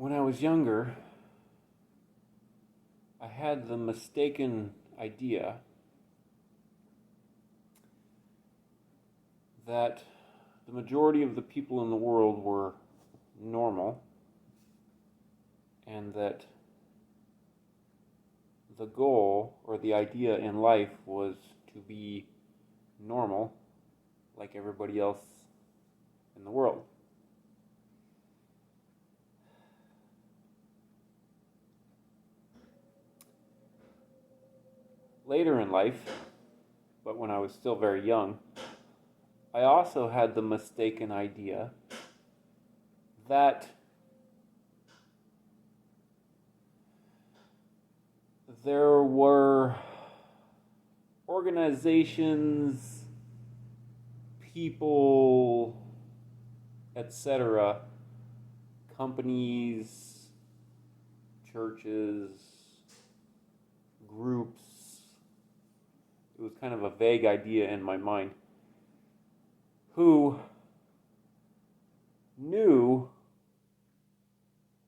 When I was younger, I had the mistaken idea that the majority of the people in the world were normal and that the goal or the idea in life was to be normal like everybody else in the world. Later in life, but when I was still very young, I also had the mistaken idea that there were organizations, people, etc., companies, churches, groups. It was kind of a vague idea in my mind. Who knew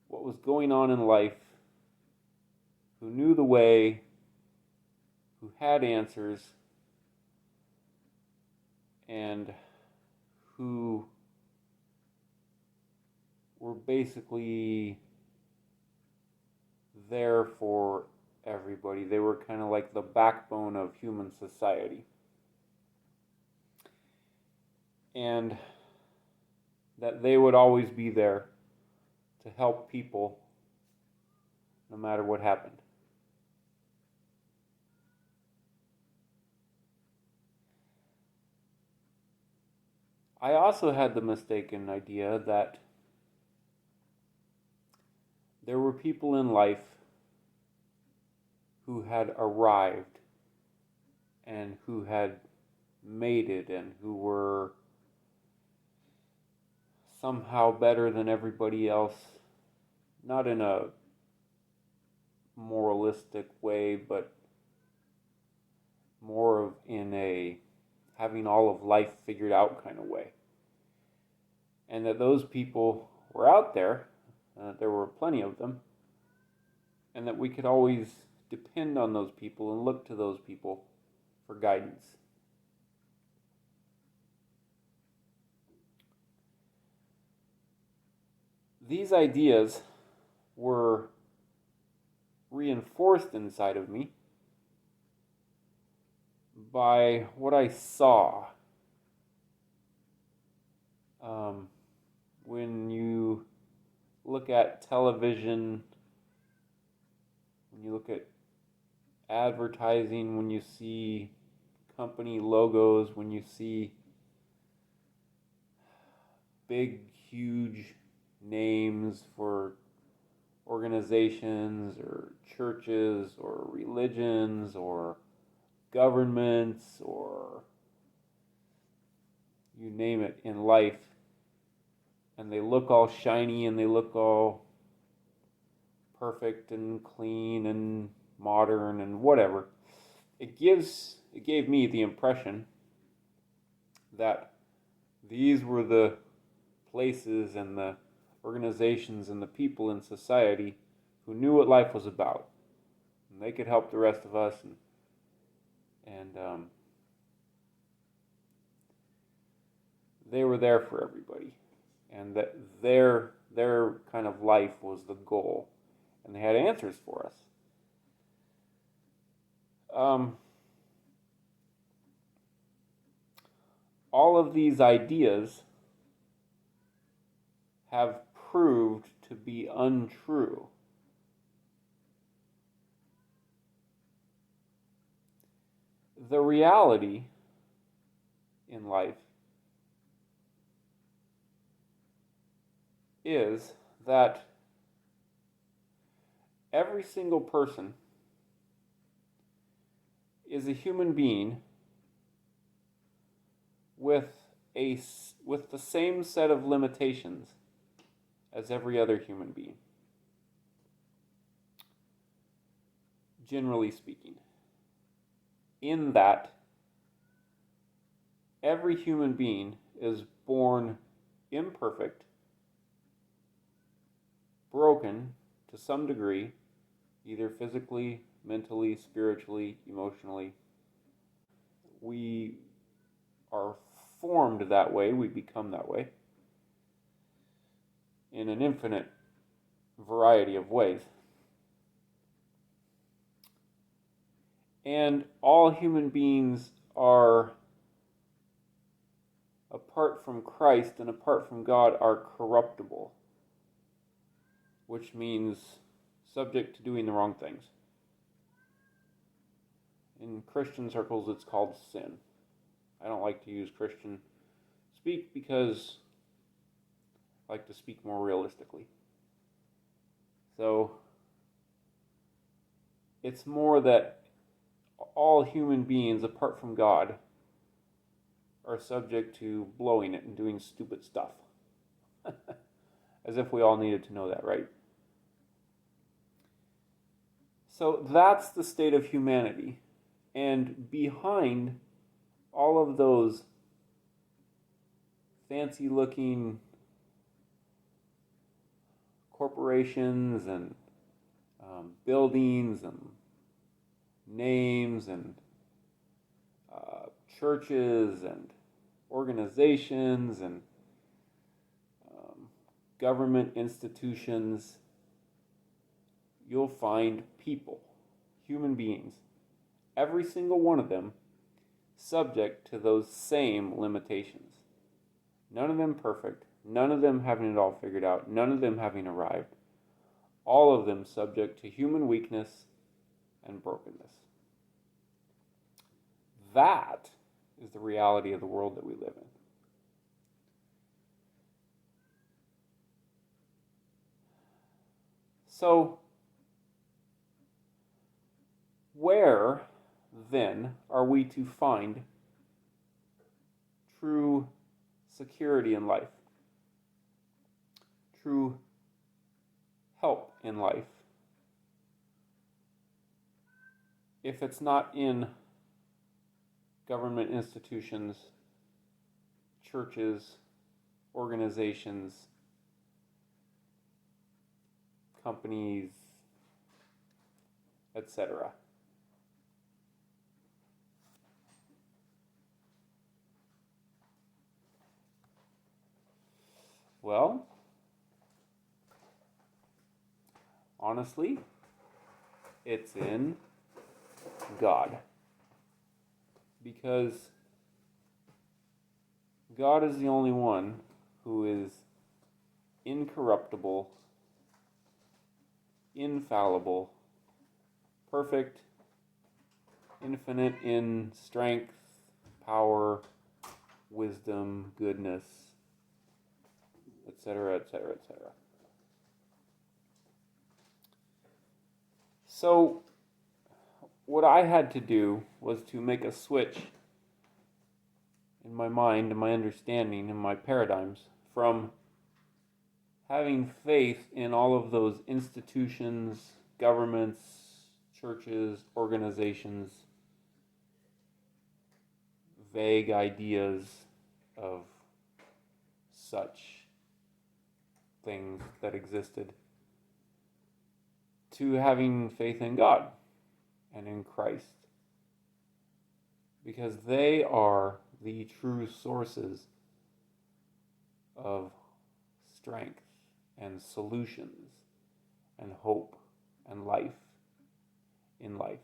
what was going on in life, who knew the way, who had answers, and who were basically there for everybody. They were kind of like the backbone of human society. And that they would always be there to help people no matter what happened. I also had the mistaken idea that there were people in life who had arrived and who had made it and who were somehow better than everybody else, not in a moralistic way, but more of in a having all of life figured out kind of way. And that those people were out there, there were plenty of them, and that we could always depend on those people and look to those people for guidance. These ideas were reinforced inside of me by what I saw. When you look at television, when you look at advertising, when you see company logos, when you see big, huge names for organizations or churches or religions or governments or you name it in life, and they look all shiny and they look all perfect and clean and modern and whatever, it gave me the impression that these were the places and the organizations and the people in society who knew what life was about, and they could help the rest of us, and they were there for everybody, and that their kind of life was the goal, and they had answers for us. All of these ideas have proved to be untrue. The reality in life is that every single person is a human being with the same set of limitations as every other human being, generally speaking. In that every human being is born imperfect, broken to some degree, either physically, mentally, spiritually, emotionally. We are formed that way, we become that way, in an infinite variety of ways. And all human beings are, apart from Christ and apart from God, are corruptible, which means subject to doing the wrong things. In Christian circles, it's called sin. I don't like to use Christian speak because I like to speak more realistically. So it's more that all human beings, apart from God, are subject to blowing it and doing stupid stuff. As if we all needed to know that, right? So that's the state of humanity. And behind all of those fancy-looking corporations and buildings and names and churches and organizations and government institutions, you'll find people, human beings, every single one of them subject to those same limitations. None of them perfect, none of them having it all figured out, none of them having arrived. All of them subject to human weakness and brokenness. That is the reality of the world that we live in. So, where then are we to find true security in life, true help in life, if it's not in government institutions, churches, organizations, companies, etc.? Well, honestly, it's in God. Because God is the only one who is incorruptible, infallible, perfect, infinite in strength, power, wisdom, goodness, etc., etc., etc. So, what I had to do was to make a switch in my mind, in my understanding, in my paradigms, from having faith in all of those institutions, governments, churches, organizations, vague ideas of such things that existed, to having faith in God and in Christ. Because they are the true sources of strength and solutions and hope and life in life.